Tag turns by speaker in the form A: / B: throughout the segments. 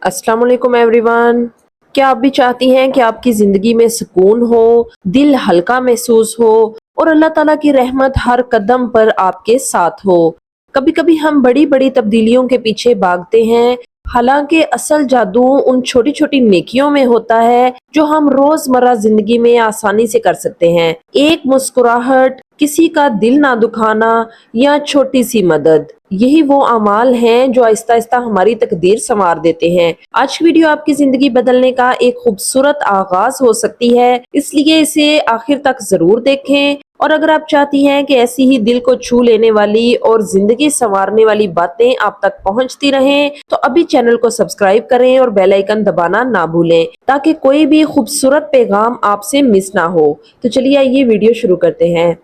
A: अस्सलाम वालेकुम एवरीवन। क्या आप भी चाहती हैं कि आपकी ज़िंदगी में सुकून हो, दिल हल्का महसूस हो और अल्लाह ताला की रहमत हर कदम पर आपके साथ हो? कभी-कभी हम बड़ी-बड़ी तब्दीलियों के पीछे भागते हैं, हालांकि असल जादू उन छोटी-छोटी नेकियों में होता है जो हम रोज़मर्रा ज़िंदगी में आसानी से कर सकते हैं। एक मुस्कुराहट, किसी का दिल ना दुखाना या छोटी सी मदद, यही वो अमाल हैं जो आहिस्ता आहिस्ता हमारी तकदीर संवार देते हैं। आज की वीडियो आपकी जिंदगी बदलने का एक खूबसूरत आगाज हो सकती है, इसलिए इसे आखिर तक जरूर देखें। और अगर आप चाहती हैं कि ऐसी ही दिल को छू लेने वाली और जिंदगी संवारने वाली बातें आप तक पहुंचती रहें, तो अभी चैनल को सब्सक्राइब करें और बेल आइकन दबाना ना भूलें ताकि कोई भी खूबसूरत पैगाम आपसे मिस ना हो। तो चलिए आइए वीडियो शुरू करते हैं।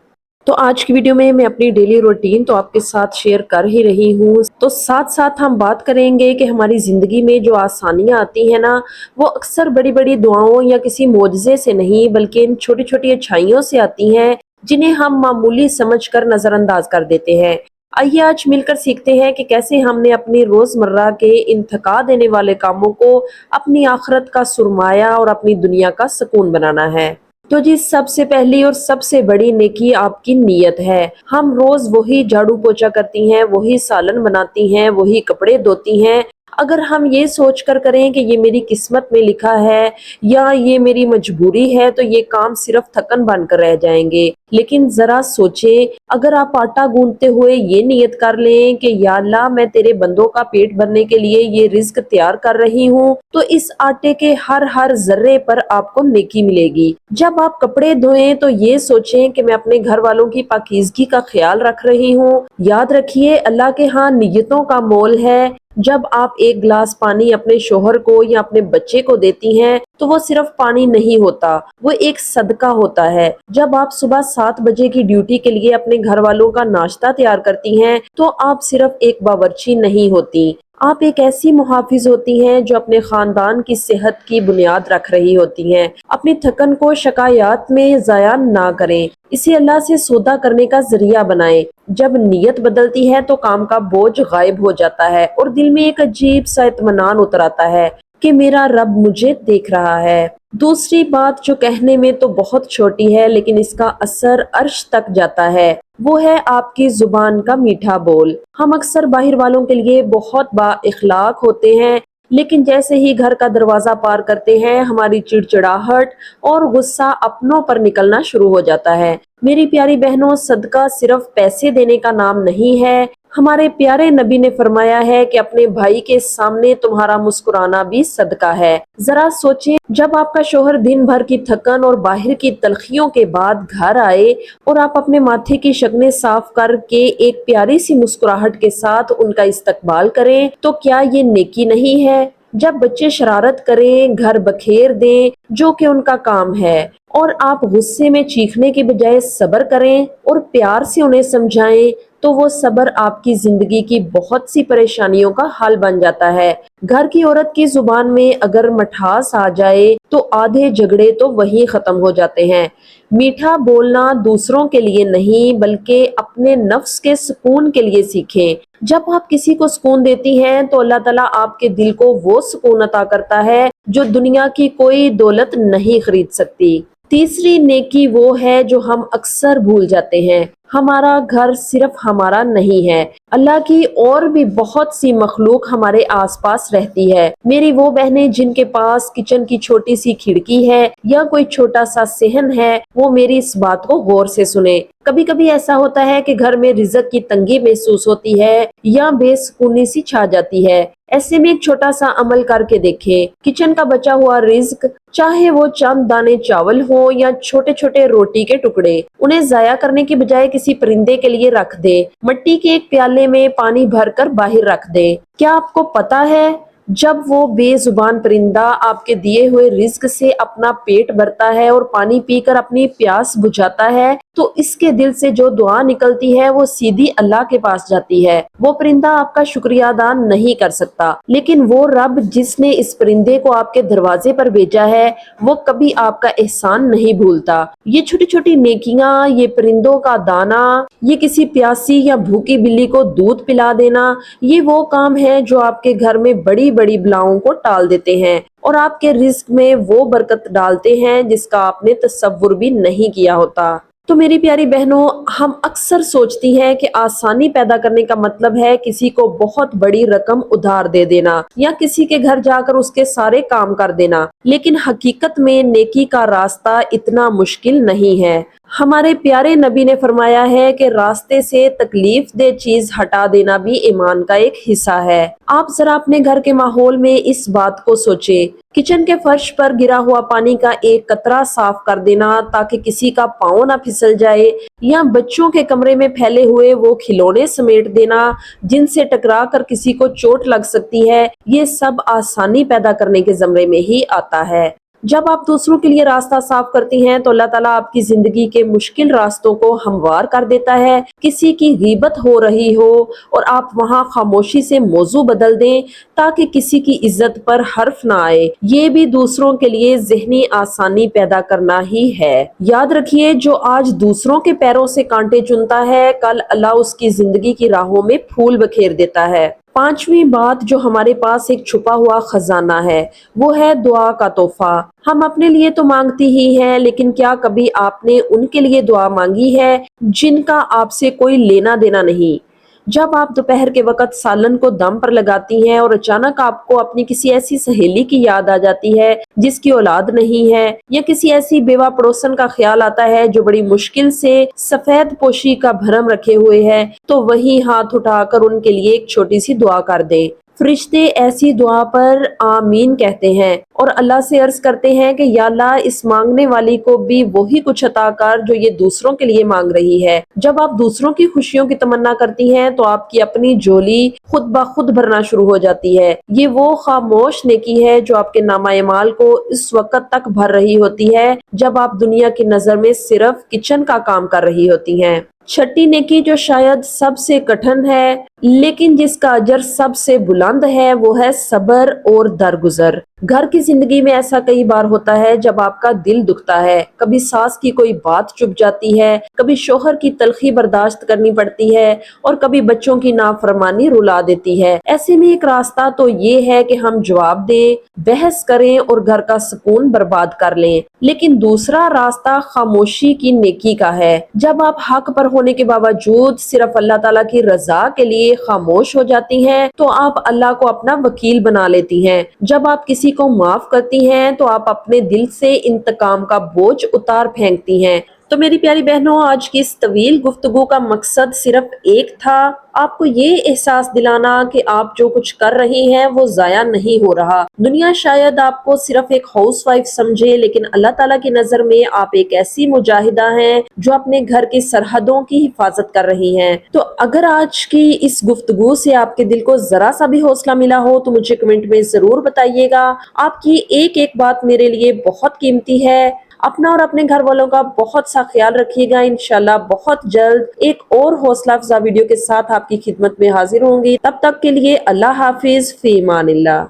A: तो आज की वीडियो में मैं अपनी डेली रूटीन तो आपके साथ शेयर कर ही रही हूँ, तो साथ साथ हम बात करेंगे कि हमारी जिंदगी में जो आसानियां आती है ना, वो अक्सर बड़ी बड़ी दुआओं या किसी मोजज़े से नहीं बल्कि इन छोटी छोटी अच्छाइयों से आती हैं जिन्हें हम मामूली समझकर नजरअंदाज कर देते हैं। आइए आज मिलकर सीखते हैं कि कैसे हमने अपनी रोजमर्रा के इन थका देने वाले कामों को अपनी आखिरत का सुरमाया और अपनी दुनिया का सुकून बनाना है। तो जी, सबसे पहली और सबसे बड़ी नेकी आपकी नीयत है। हम रोज वही झाड़ू पोछा करती हैं, वही सालन बनाती हैं, वही कपड़े धोती हैं। अगर हम ये सोच कर करें कि ये मेरी किस्मत में लिखा है या ये मेरी मजबूरी है, तो ये काम सिर्फ थकन बनकर रह जाएंगे। लेकिन जरा सोचें, अगर आप आटा गूंथते हुए ये नियत कर लें कि या अल्लाह, मैं तेरे बंदों का पेट भरने के लिए ये रिज्क तैयार कर रही हूँ, तो इस आटे के हर हर जर्रे पर आपको नेकी मिलेगी। जब आप कपड़े धोएं तो ये सोचें कि मैं अपने घर वालों की पाकीज़गी का ख्याल रख रही हूँ। याद रखिए, अल्लाह के यहाँ नियतों का मोल है। जब आप एक गिलास पानी अपने शोहर को या अपने बच्चे को देती हैं, तो वो सिर्फ पानी नहीं होता, वो एक सदका होता है। जब आप सुबह 7 बजे की ड्यूटी के लिए अपने घर वालों का नाश्ता तैयार करती हैं, तो आप सिर्फ एक बावर्ची नहीं होती, आप एक ऐसी मुहाफिज होती हैं जो अपने खानदान की सेहत की बुनियाद रख रही होती हैं। अपनी थकन को शिकायत में जाया ना करें, इसे अल्लाह से सौदा करने का जरिया बनाएं। जब नीयत बदलती है तो काम का बोझ गायब हो जाता है और दिल में एक अजीब सा इत्मीनान उतर आता है कि मेरा रब मुझे देख रहा है। दूसरी बात जो कहने में तो बहुत छोटी है लेकिन इसका असर अर्श तक जाता है, वो है आपकी जुबान का मीठा बोल। हम अक्सर बाहर वालों के लिए बहुत बा इखलाक होते हैं, लेकिन जैसे ही घर का दरवाजा पार करते हैं, हमारी चिड़चिड़ाहट और गुस्सा अपनों पर निकलना शुरू हो जाता है। मेरी प्यारी बहनों, सदका सिर्फ पैसे देने का नाम नहीं है। हमारे प्यारे नबी ने फरमाया है कि अपने भाई के सामने तुम्हारा मुस्कुराना भी सदका है। जरा सोचें, जब आपका शोहर दिन भर की थकन और बाहर की तलखियों के बाद घर आए और आप अपने माथे की शगने साफ करके एक प्यारी सी मुस्कुराहट के साथ उनका इस्तकबाल करें, तो क्या ये नेकी नहीं है? जब बच्चे शरारत करें, घर बखेर दें, जो कि उनका काम है, और आप गुस्से में चीखने के बजाय सब्र करें और प्यार से उन्हें समझाएं, तो वो सब्र आपकी जिंदगी की बहुत सी परेशानियों का हल बन जाता है। घर की औरत की जुबान में अगर मिठास आ जाए तो आधे झगड़े तो वहीं खत्म हो जाते हैं। मीठा बोलना दूसरों के लिए नहीं बल्कि अपने नफ्स के सुकून के लिए सीखें। जब आप किसी को सुकून देती हैं तो अल्लाह ताला आपके दिल को वो सुकून अता करता है जो दुनिया की कोई दौलत नहीं खरीद सकती। तीसरी नेकी वो है जो हम अक्सर भूल जाते हैं, हमारा घर सिर्फ हमारा नहीं है, अल्लाह की और भी बहुत सी मखलूक हमारे आसपास रहती है। मेरी वो बहनें जिनके पास किचन की छोटी सी खिड़की है या कोई छोटा सा सहन है, वो मेरी इस बात को गौर से सुने। कभी कभी ऐसा होता है कि घर में रिज़्क की तंगी महसूस होती है या बेसुकूनी सी छा जाती है। ऐसे में एक छोटा सा अमल करके देखें। किचन का बचा हुआ रिज्क, चाहे वो चंद दाने चावल हो या छोटे छोटे रोटी के टुकड़े, उन्हें जाया करने की बजाय किसी परिंदे के लिए रख दे। मिट्टी के एक प्याले में पानी भरकर बाहर रख दे। क्या आपको पता है, जब वो बेजुबान परिंदा आपके दिए हुए रिज्क से अपना पेट भरता है और पानी पीकर अपनी प्यास बुझाता है, तो इसके दिल से जो दुआ निकलती है वो सीधी अल्लाह के पास जाती है। वो परिंदा आपका शुक्रिया अदा नहीं कर सकता, लेकिन वो रब जिसने इस परिंदे को आपके दरवाजे पर भेजा है, वो कभी आपका एहसान नहीं भूलता। ये छोटी छोटी नेकियां, ये परिंदों का दाना, ये किसी प्यासी या भूखी बिल्ली को दूध पिला देना, ये वो काम है जो आपके घर में बड़ी بڑی بلاؤں کو ٹال دیتے ہیں اور آپ کے رزق میں وہ برکت ڈالتے ہیں جس کا آپ نے تصور بھی نہیں کیا ہوتا۔ تو میری پیاری بہنوں، ہم اکثر سوچتی ہیں کہ آسانی پیدا کرنے کا مطلب ہے کسی کو بہت بڑی رقم ادھار دے دینا یا کسی کے گھر جا کر اس کے سارے کام کر دینا، لیکن حقیقت میں نیکی کا راستہ اتنا مشکل نہیں ہے۔ ہمارے پیارے نبی نے فرمایا ہے کہ راستے سے تکلیف دہ چیز ہٹا دینا بھی ایمان کا ایک حصہ ہے۔ آپ ذرا اپنے گھر کے ماحول میں اس بات کو سوچیں، کچن کے فرش پر گرا ہوا پانی کا ایک قطرہ صاف کر دینا تاکہ کسی کا پاؤں نہ پھسل جائے، یا بچوں کے کمرے میں پھیلے ہوئے وہ کھلونے سمیٹ دینا جن سے ٹکرا کر کسی کو چوٹ لگ سکتی ہے، یہ سب آسانی پیدا کرنے کے زمرے میں ہی آتا ہے۔ جب آپ دوسروں کے لیے راستہ صاف کرتی ہیں تو اللہ تعالیٰ آپ کی زندگی کے مشکل راستوں کو ہموار کر دیتا ہے۔ کسی کی غیبت ہو رہی ہو اور آپ وہاں خاموشی سے موضوع بدل دیں تاکہ کسی کی عزت پر حرف نہ آئے، یہ بھی دوسروں کے لیے ذہنی آسانی پیدا کرنا ہی ہے۔ یاد رکھیے، جو آج دوسروں کے پیروں سے کانٹے چنتا ہے، کل اللہ اس کی زندگی کی راہوں میں پھول بکھیر دیتا ہے۔ پانچویں بات جو ہمارے پاس ایک چھپا ہوا خزانہ ہے، وہ ہے دعا کا تحفہ۔ ہم اپنے لیے تو مانگتی ہی ہیں، لیکن کیا کبھی آپ نے ان کے لیے دعا مانگی ہے جن کا آپ سے کوئی لینا دینا نہیں؟ جب آپ دوپہر کے وقت سالن کو دم پر لگاتی ہیں اور اچانک آپ کو اپنی کسی ایسی سہیلی کی یاد آ جاتی ہے جس کی اولاد نہیں ہے، یا کسی ایسی بیوہ پڑوسن کا خیال آتا ہے جو بڑی مشکل سے سفید پوشی کا بھرم رکھے ہوئے ہے، تو وہی ہاتھ اٹھا کر ان کے لیے ایک چھوٹی سی دعا کر دیں۔ فرشتے ایسی دعا پر آمین کہتے ہیں اور اللہ سے عرض کرتے ہیں کہ یا اللہ، اس مانگنے والی کو بھی وہی کچھ عطا کر جو یہ دوسروں کے لیے مانگ رہی ہے۔ جب آپ دوسروں کی خوشیوں کی تمنا کرتی ہیں تو آپ کی اپنی جھولی خود بخود بھرنا شروع ہو جاتی ہے۔ یہ وہ خاموش نیکی ہے جو آپ کے نامہ اعمال کو اس وقت تک بھر رہی ہوتی ہے جب آپ دنیا کی نظر میں صرف کچن کا کام کر رہی ہوتی ہیں۔ چھٹی نیکی جو شاید سب سے کٹھن ہے لیکن جس کا اجر سب سے بلند ہے، وہ ہے صبر اور درگزر۔ گھر کی زندگی میں ایسا کئی بار ہوتا ہے جب آپ کا دل دکھتا ہے، کبھی ساس کی کوئی بات چپ جاتی ہے، کبھی شوہر کی تلخی برداشت کرنی پڑتی ہے اور کبھی بچوں کی نافرمانی رلا دیتی ہے۔ ایسے میں ایک راستہ تو یہ ہے کہ ہم جواب دیں، بحث کریں اور گھر کا سکون برباد کر لیں، لیکن دوسرا راستہ خاموشی کی نیکی کا ہے۔ جب آپ حق پر ہونے کے باوجود صرف اللہ تعالیٰ کی رضا کے لیے خاموش ہو جاتی ہیں تو آپ اللہ کو اپنا وکیل بنا لیتی ہیں۔ جب آپ کسی کو معاف کرتی ہیں تو آپ اپنے دل سے انتقام کا بوجھ اتار پھینکتی ہیں۔ تو میری پیاری بہنوں، آج کی اس طویل گفتگو کا مقصد صرف ایک تھا، آپ کو یہ احساس دلانا کہ آپ جو کچھ کر رہی ہیں وہ ضائع نہیں ہو رہا۔ دنیا شاید آپ کو صرف ایک ہاؤس وائف سمجھے، لیکن اللہ تعالیٰ کی نظر میں آپ ایک ایسی مجاہدہ ہیں جو اپنے گھر کی سرحدوں کی حفاظت کر رہی ہیں۔ تو اگر آج کی اس گفتگو سے آپ کے دل کو ذرا سا بھی حوصلہ ملا ہو تو مجھے کمنٹ میں ضرور بتائیے گا۔ آپ کی ایک ایک بات میرے لیے بہت قیمتی ہے۔ اپنا اور اپنے گھر والوں کا بہت سا خیال رکھیے گا۔ انشاءاللہ بہت جلد ایک اور حوصلہ افزا ویڈیو کے ساتھ آپ کی خدمت میں حاضر ہوں گی۔ تب تک کے لیے اللہ حافظ، فی امان اللہ۔